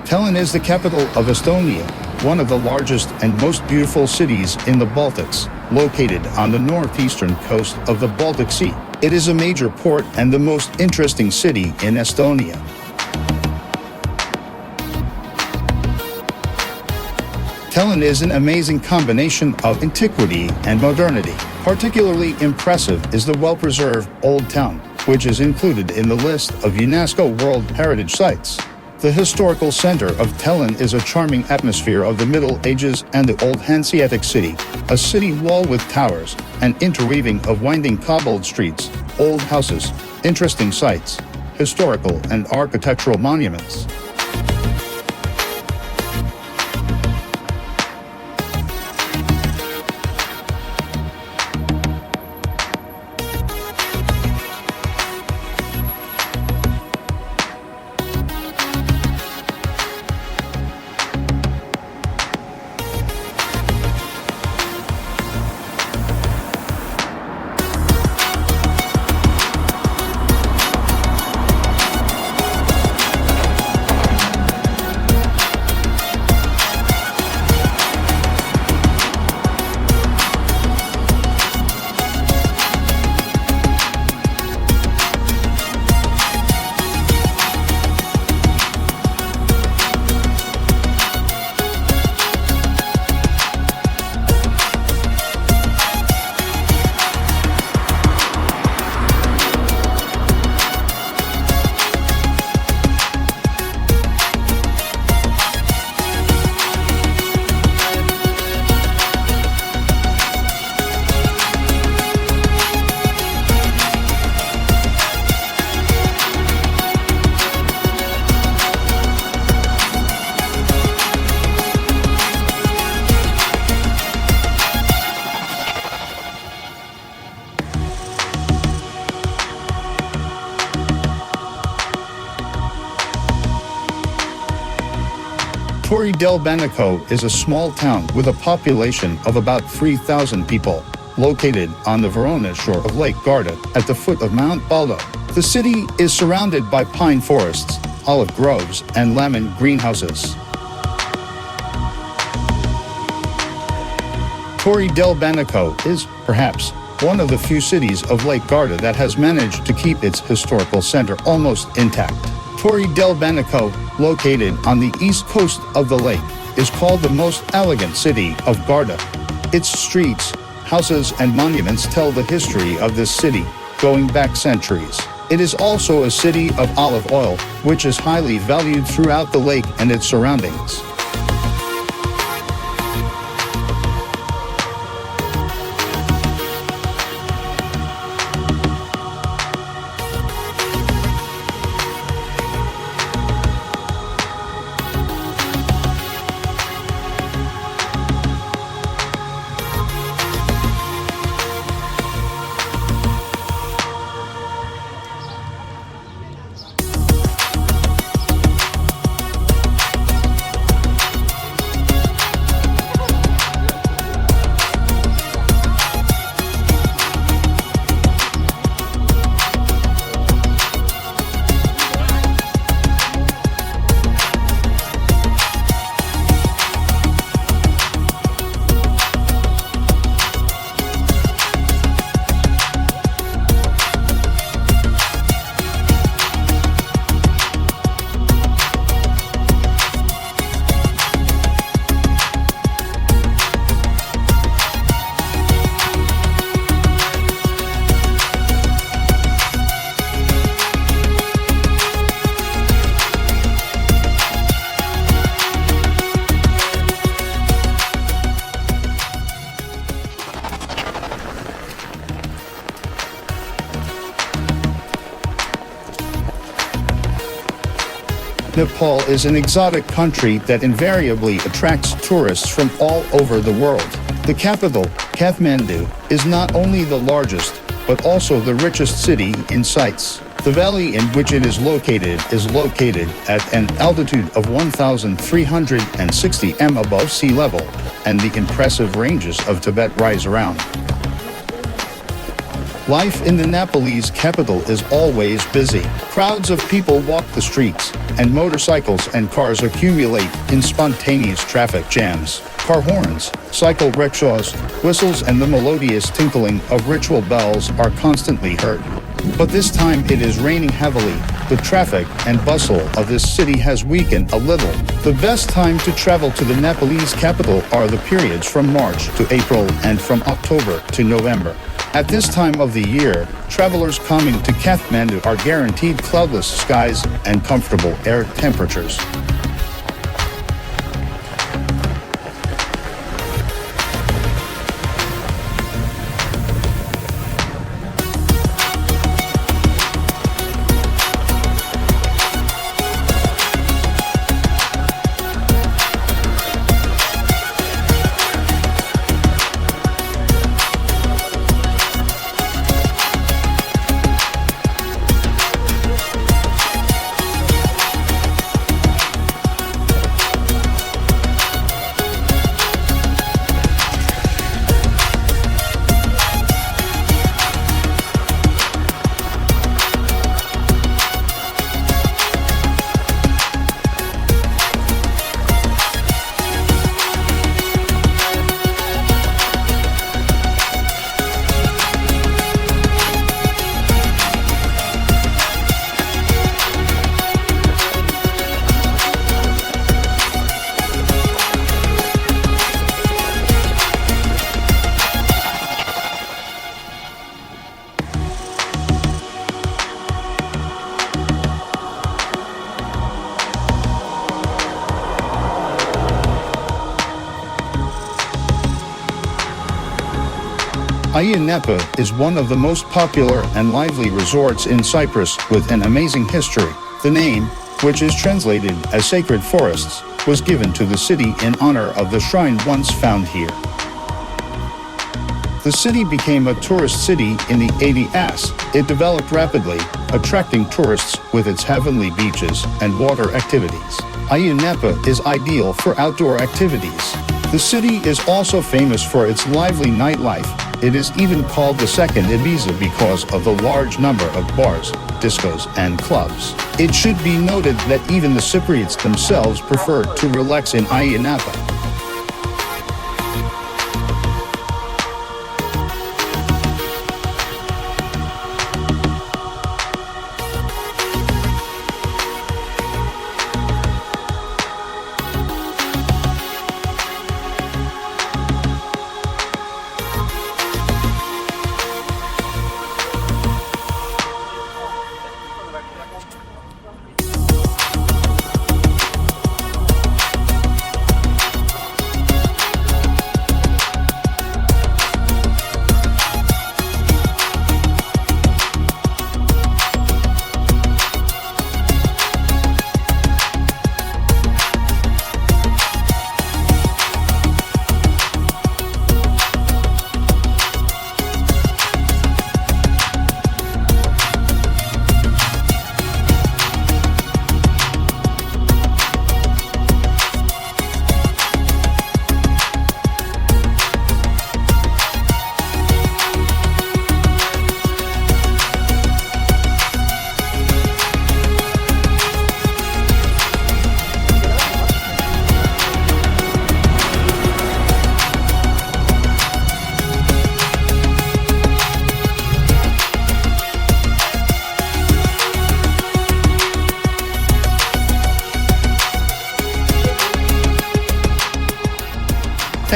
Tallinn is the capital of Estonia, one of the largest and most beautiful cities in the Baltics, located on the northeastern coast of the Baltic Sea. It is a major port and the most interesting city in Estonia. Tallinn is an amazing combination of antiquity and modernity. Particularly impressive is the well-preserved Old Town, which is included in the list of UNESCO World Heritage Sites. The historical center of Tallinn is a charming atmosphere of the Middle Ages and the old Hanseatic city, a city wall with towers, an interweaving of winding cobbled streets, old houses, interesting sites, historical and architectural monuments. Torri del Benaco is a small town with a population of about 3,000 people, located on the Verona shore of Lake Garda at the foot of Mount Baldo. The city is surrounded by pine forests, olive groves, and lemon greenhouses. Torri del Benaco is, perhaps, one of the few cities of Lake Garda that has managed to keep its historical center almost intact. Torri del Benaco, located on the east coast of the lake, is called the most elegant city of Garda. Its streets, houses, and monuments tell the history of this city, going back centuries. It is also a city of olive oil, which is highly valued throughout the lake and its surroundings. Nepal is an exotic country that invariably attracts tourists from all over the world. The capital, Kathmandu, is not only the largest, but also the richest city in sites. The valley in which it is located at an altitude of 1,360 m above sea level, and the impressive ranges of Tibet rise around. Life in the Nepalese capital is always busy. Crowds of people walk the streets, and motorcycles and cars accumulate in spontaneous traffic jams. Car horns, cycle rickshaws, whistles and the melodious tinkling of ritual bells are constantly heard. But this time it is raining heavily. The traffic and bustle of this city has weakened a little. The best time to travel to the Nepalese capital are the periods from March to April and from October to November. At this time of the year, travelers coming to Kathmandu are guaranteed cloudless skies and comfortable air temperatures. Ayia Napa is one of the most popular and lively resorts in Cyprus with an amazing history. The name, which is translated as Sacred Forests, was given to the city in honor of the shrine once found here. The city became a tourist city in the 80s. It developed rapidly, attracting tourists with its heavenly beaches and water activities. Ayia Napa is ideal for outdoor activities. The city is also famous for its lively nightlife. It is even called the second Ibiza because of the large number of bars, discos, and clubs. It should be noted that even the Cypriots themselves prefer to relax in Ayia Napa.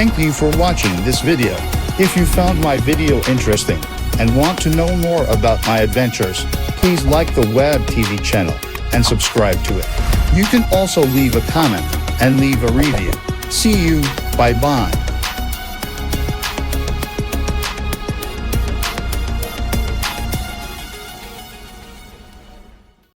Thank you for watching this video. If you found my video interesting and want to know more about my adventures, please like the WebTV channel and subscribe to it. You can also leave a comment and leave a review. See you, bye-bye.